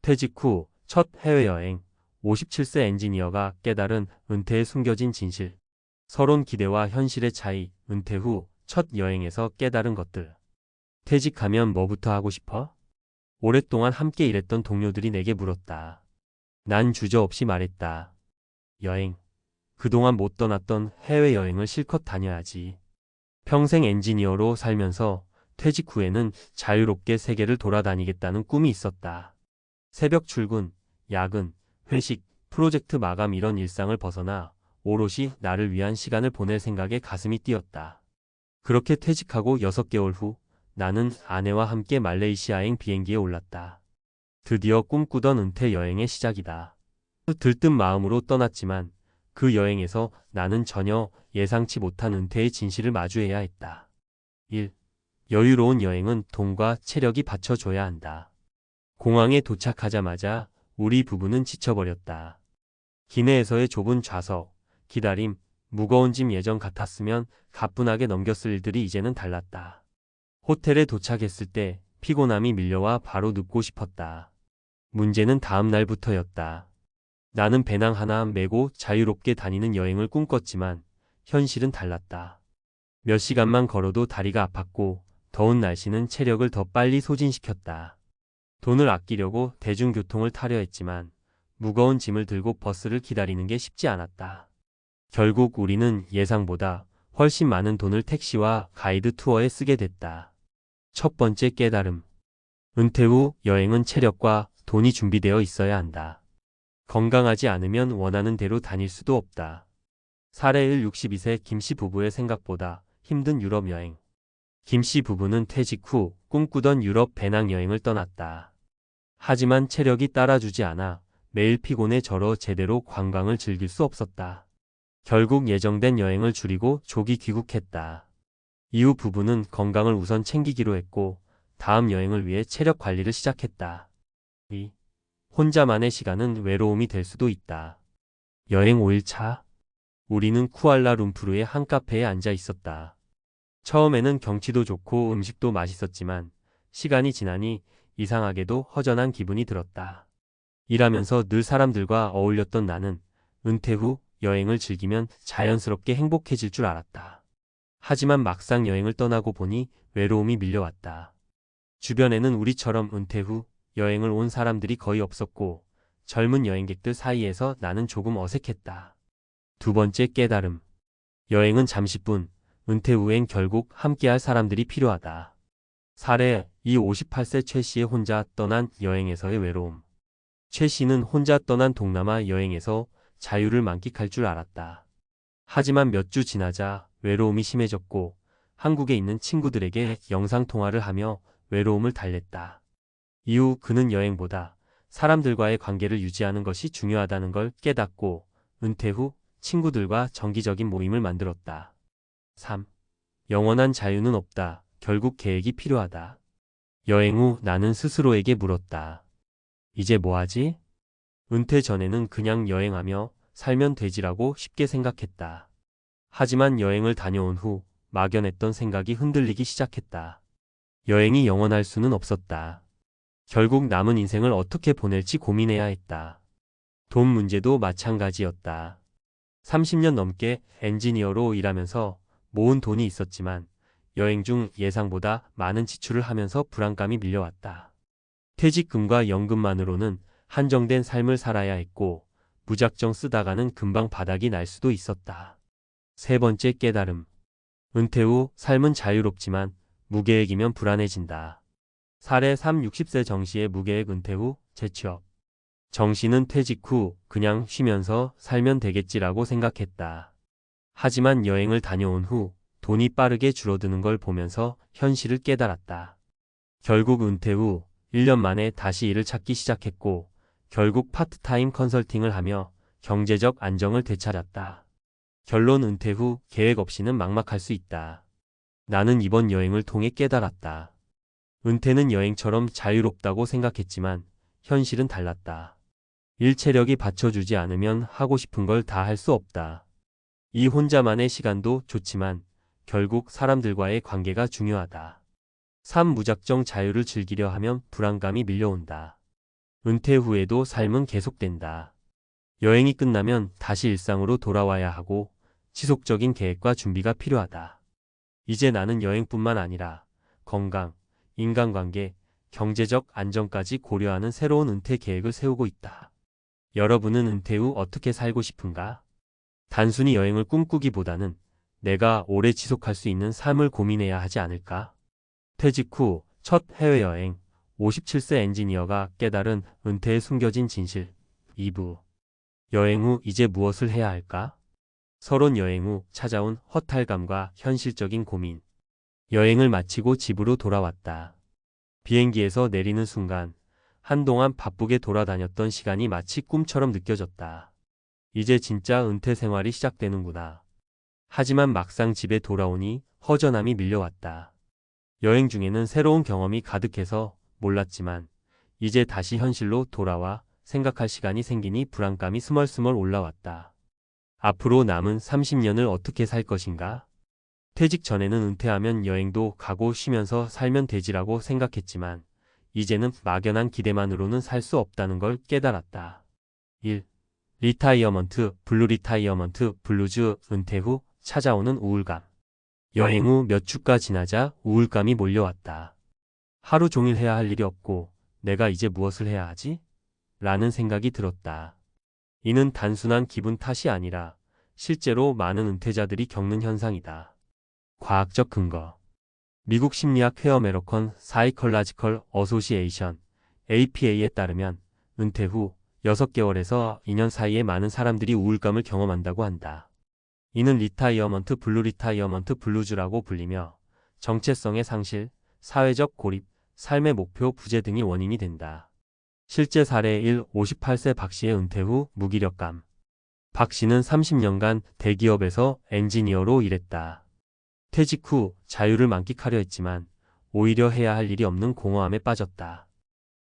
퇴직 후 첫 해외여행, 57세 엔지니어가 깨달은 은퇴에 숨겨진 진실. 서론 기대와 현실의 차이, 은퇴 후 첫 여행에서 깨달은 것들. 퇴직하면 뭐부터 하고 싶어? 오랫동안 함께 일했던 동료들이 내게 물었다. 난 주저없이 말했다. 여행. 그동안 못 떠났던 해외여행을 실컷 다녀야지. 평생 엔지니어로 살면서 퇴직 후에는 자유롭게 세계를 돌아다니겠다는 꿈이 있었다. 새벽 출근, 야근, 회식, 프로젝트 마감 이런 일상을 벗어나 오롯이 나를 위한 시간을 보낼 생각에 가슴이 뛰었다. 그렇게 퇴직하고 6개월 후 나는 아내와 함께 말레이시아행 비행기에 올랐다. 드디어 꿈꾸던 은퇴 여행의 시작이다. 들뜬 마음으로 떠났지만 그 여행에서 나는 전혀 예상치 못한 은퇴의 진실을 마주해야 했다. 1. 여유로운 여행은 돈과 체력이 받쳐줘야 한다. 공항에 도착하자마자 우리 부부는 지쳐버렸다. 기내에서의 좁은 좌석, 기다림, 무거운 짐 예전 같았으면 가뿐하게 넘겼을 일들이 이제는 달랐다. 호텔에 도착했을 때 피곤함이 밀려와 바로 눕고 싶었다. 문제는 다음 날부터였다. 나는 배낭 하나 메고 자유롭게 다니는 여행을 꿈꿨지만 현실은 달랐다. 몇 시간만 걸어도 다리가 아팠고 더운 날씨는 체력을 더 빨리 소진시켰다. 돈을 아끼려고 대중교통을 타려 했지만 무거운 짐을 들고 버스를 기다리는 게 쉽지 않았다. 결국 우리는 예상보다 훨씬 많은 돈을 택시와 가이드 투어에 쓰게 됐다. 첫 번째 깨달음. 은퇴 후 여행은 체력과 돈이 준비되어 있어야 한다. 건강하지 않으면 원하는 대로 다닐 수도 없다. 사례 1. 62세 김씨 부부의 생각보다 힘든 유럽 여행. 김씨 부부는 퇴직 후 꿈꾸던 유럽 배낭여행을 떠났다. 하지만 체력이 따라주지 않아 매일 피곤해 절어 제대로 관광을 즐길 수 없었다. 결국 예정된 여행을 줄이고 조기 귀국했다. 이후 부부는 건강을 우선 챙기기로 했고 다음 여행을 위해 체력 관리를 시작했다. 2. 혼자만의 시간은 외로움이 될 수도 있다. 여행 5일차. 우리는 쿠알라룸푸르의 한 카페에 앉아 있었다. 처음에는 경치도 좋고 음식도 맛있었지만 시간이 지나니 이상하게도 허전한 기분이 들었다. 일하면서 늘 사람들과 어울렸던 나는 은퇴 후 여행을 즐기면 자연스럽게 행복해질 줄 알았다. 하지만 막상 여행을 떠나고 보니 외로움이 밀려왔다. 주변에는 우리처럼 은퇴 후 여행을 온 사람들이 거의 없었고 젊은 여행객들 사이에서 나는 조금 어색했다. 두 번째 깨달음. 여행은 잠시뿐, 은퇴 후엔 결국 함께할 사람들이 필요하다. 사례 2. 58세 최 씨의 혼자 떠난 여행에서의 외로움. 최 씨는 혼자 떠난 동남아 여행에서 자유를 만끽할 줄 알았다. 하지만 몇 주 지나자 외로움이 심해졌고 한국에 있는 친구들에게 영상통화를 하며 외로움을 달랬다. 이후 그는 여행보다 사람들과의 관계를 유지하는 것이 중요하다는 걸 깨닫고 은퇴 후 친구들과 정기적인 모임을 만들었다. 3. 영원한 자유는 없다. 결국 계획이 필요하다. 여행 후 나는 스스로에게 물었다. 이제 뭐하지? 은퇴 전에는 그냥 여행하며 살면 되지라고 쉽게 생각했다. 하지만 여행을 다녀온 후 막연했던 생각이 흔들리기 시작했다. 여행이 영원할 수는 없었다. 결국 남은 인생을 어떻게 보낼지 고민해야 했다. 돈 문제도 마찬가지였다. 30년 넘게 엔지니어로 일하면서 모은 돈이 있었지만 여행 중 예상보다 많은 지출을 하면서 불안감이 밀려왔다. 퇴직금과 연금만으로는 한정된 삶을 살아야 했고 무작정 쓰다가는 금방 바닥이 날 수도 있었다. 세 번째 깨달음. 은퇴 후 삶은 자유롭지만 무계획이면 불안해진다. 사례 3. 60세 정씨의 무계획 은퇴 후 재취업. 정씨는 퇴직 후 그냥 쉬면서 살면 되겠지라고 생각했다. 하지만 여행을 다녀온 후 돈이 빠르게 줄어드는 걸 보면서 현실을 깨달았다. 결국 은퇴 후 1년 만에 다시 일을 찾기 시작했고 결국 파트타임 컨설팅을 하며 경제적 안정을 되찾았다. 결론 은퇴 후 계획 없이는 막막할 수 있다. 나는 이번 여행을 통해 깨달았다. 은퇴는 여행처럼 자유롭다고 생각했지만 현실은 달랐다. 일 체력이 받쳐주지 않으면 하고 싶은 걸 다 할 수 없다. 이 혼자만의 시간도 좋지만 결국 사람들과의 관계가 중요하다. 3. 무작정 자유를 즐기려 하면 불안감이 밀려온다. 은퇴 후에도 삶은 계속된다. 여행이 끝나면 다시 일상으로 돌아와야 하고 지속적인 계획과 준비가 필요하다. 이제 나는 여행뿐만 아니라 건강, 인간관계, 경제적 안정까지 고려하는 새로운 은퇴 계획을 세우고 있다. 여러분은 은퇴 후 어떻게 살고 싶은가? 단순히 여행을 꿈꾸기보다는 내가 오래 지속할 수 있는 삶을 고민해야 하지 않을까? 퇴직 후 첫 해외여행, 57세 엔지니어가 깨달은 은퇴에 숨겨진 진실. 2부. 여행 후 이제 무엇을 해야 할까? 서론. 여행 후 찾아온 허탈감과 현실적인 고민. 여행을 마치고 집으로 돌아왔다. 비행기에서 내리는 순간 한동안 바쁘게 돌아다녔던 시간이 마치 꿈처럼 느껴졌다. 이제 진짜 은퇴 생활이 시작되는구나. 하지만 막상 집에 돌아오니 허전함이 밀려왔다. 여행 중에는 새로운 경험이 가득해서 몰랐지만 이제 다시 현실로 돌아와 생각할 시간이 생기니 불안감이 스멀스멀 올라왔다. 앞으로 남은 30년을 어떻게 살 것인가? 퇴직 전에는 은퇴하면 여행도 가고 쉬면서 살면 되지라고 생각했지만 이제는 막연한 기대만으로는 살 수 없다는 걸 깨달았다. 1. 리타이어먼트 블루. 리타이어먼트 블루즈. 은퇴 후 찾아오는 우울감. 여행 후 몇 주가 지나자 우울감이 몰려왔다. 하루 종일 해야 할 일이 없고 내가 이제 무엇을 해야 하지? 라는 생각이 들었다. 이는 단순한 기분 탓이 아니라 실제로 많은 은퇴자들이 겪는 현상이다. 과학적 근거. 미국 심리학 회 어메리컨 사이컬라지컬 어소시에이션 APA에 따르면 은퇴 후 6개월에서 2년 사이에 많은 사람들이 우울감을 경험한다고 한다. 이는 리타이어먼트 블루. 리타이어먼트 블루즈라고 불리며 정체성의 상실, 사회적 고립, 삶의 목표 부재 등이 원인이 된다. 실제 사례 1. 58세 박 씨의 은퇴 후 무기력감. 박 씨는 30년간 대기업에서 엔지니어로 일했다. 퇴직 후 자유를 만끽하려 했지만 오히려 해야 할 일이 없는 공허함에 빠졌다.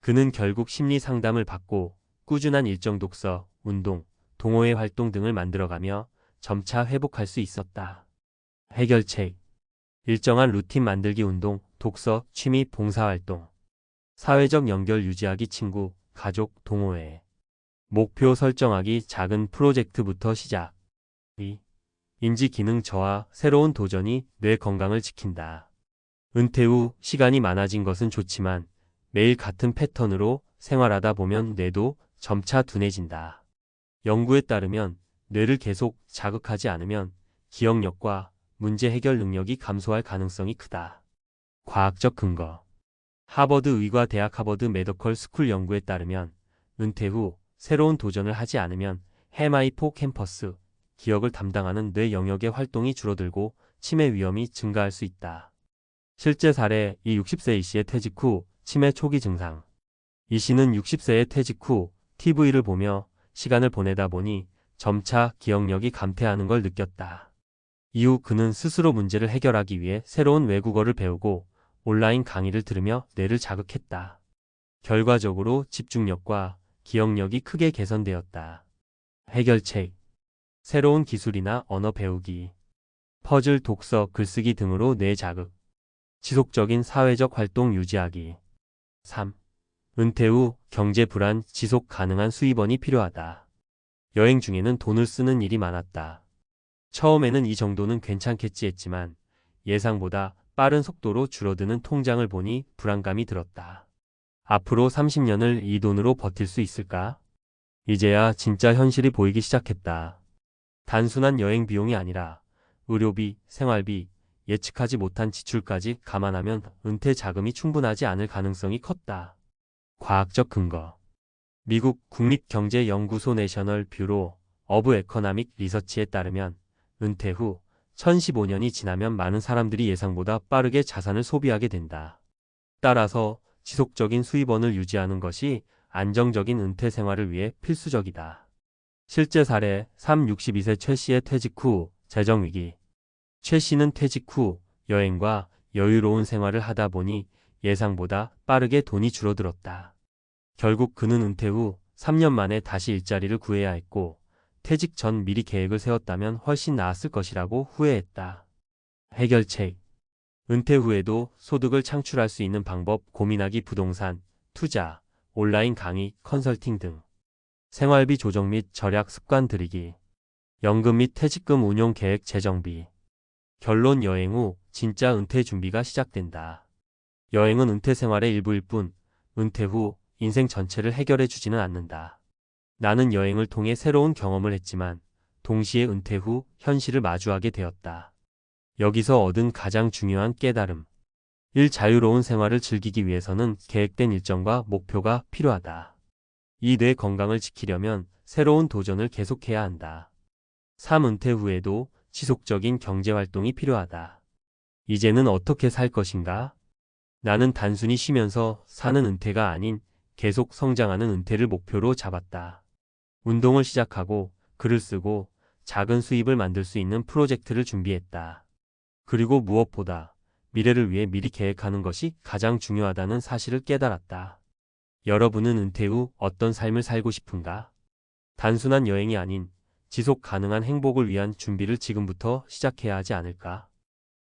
그는 결국 심리 상담을 받고 꾸준한 일정 독서, 운동, 동호회 활동 등을 만들어가며 점차 회복할 수 있었다. 해결책. 일정한 루틴 만들기. 운동, 독서, 취미, 봉사활동. 사회적 연결 유지하기. 친구, 가족, 동호회. 목표 설정하기. 작은 프로젝트부터 시작. 2. 인지 기능 저하. 새로운 도전이 뇌 건강을 지킨다. 은퇴 후 시간이 많아진 것은 좋지만 매일 같은 패턴으로 생활하다 보면 뇌도 점차 둔해진다. 연구에 따르면 뇌를 계속 자극하지 않으면 기억력과 문제 해결 능력이 감소할 가능성이 크다. 과학적 근거. 하버드 의과대학 하버드 메디컬 스쿨 연구에 따르면 은퇴 후 새로운 도전을 하지 않으면 히포캠퍼스, 기억을 담당하는 뇌 영역의 활동이 줄어들고 치매 위험이 증가할 수 있다. 실제 사례. 이 60세 이 씨의 퇴직 후 치매 초기 증상. 이 씨는 60세의 퇴직 후 TV를 보며 시간을 보내다 보니 점차 기억력이 감퇴하는 걸 느꼈다. 이후 그는 스스로 문제를 해결하기 위해 새로운 외국어를 배우고 온라인 강의를 들으며 뇌를 자극했다. 결과적으로 집중력과 기억력이 크게 개선되었다. 해결책. 새로운 기술이나 언어 배우기, 퍼즐, 독서, 글쓰기 등으로 뇌 자극. 지속적인 사회적 활동 유지하기. 3. 은퇴 후 경제 불안. 지속 가능한 수입원이 필요하다. 여행 중에는 돈을 쓰는 일이 많았다. 처음에는 이 정도는 괜찮겠지 했지만 예상보다 빠른 속도로 줄어드는 통장을 보니 불안감이 들었다. 앞으로 30년을 이 돈으로 버틸 수 있을까? 이제야 진짜 현실이 보이기 시작했다. 단순한 여행 비용이 아니라 의료비, 생활비, 예측하지 못한 지출까지 감안하면 은퇴 자금이 충분하지 않을 가능성이 컸다. 과학적 근거. 미국 국립경제연구소 내셔널 뷰로 오브 에코나믹 리서치에 따르면 은퇴 후 1015년이 지나면 많은 사람들이 예상보다 빠르게 자산을 소비하게 된다. 따라서 지속적인 수입원을 유지하는 것이 안정적인 은퇴 생활을 위해 필수적이다. 실제 사례. 62세 최 씨의 퇴직 후 재정위기. 최 씨는 퇴직 후 여행과 여유로운 생활을 하다 보니 예상보다 빠르게 돈이 줄어들었다. 결국 그는 은퇴 후 3년 만에 다시 일자리를 구해야 했고 퇴직 전 미리 계획을 세웠다면 훨씬 나았을 것이라고 후회했다. 해결책. 은퇴 후에도 소득을 창출할 수 있는 방법 고민하기. 부동산, 투자, 온라인 강의, 컨설팅 등 생활비 조정 및 절약 습관 들이기, 연금 및 퇴직금 운용 계획 재정비. 결론 여행 후 진짜 은퇴 준비가 시작된다. 여행은 은퇴 생활의 일부일 뿐, 은퇴 후 인생 전체를 해결해 주지는 않는다. 나는 여행을 통해 새로운 경험을 했지만, 동시에 은퇴 후 현실을 마주하게 되었다. 여기서 얻은 가장 중요한 깨달음. 1. 자유로운 생활을 즐기기 위해서는 계획된 일정과 목표가 필요하다. 2. 뇌 건강을 지키려면 새로운 도전을 계속해야 한다. 3. 은퇴 후에도 지속적인 경제활동이 필요하다. 이제는 어떻게 살 것인가? 나는 단순히 쉬면서 사는 은퇴가 아닌 계속 성장하는 은퇴를 목표로 잡았다. 운동을 시작하고 글을 쓰고 작은 수입을 만들 수 있는 프로젝트를 준비했다. 그리고 무엇보다 미래를 위해 미리 계획하는 것이 가장 중요하다는 사실을 깨달았다. 여러분은 은퇴 후 어떤 삶을 살고 싶은가? 단순한 여행이 아닌 지속 가능한 행복을 위한 준비를 지금부터 시작해야 하지 않을까?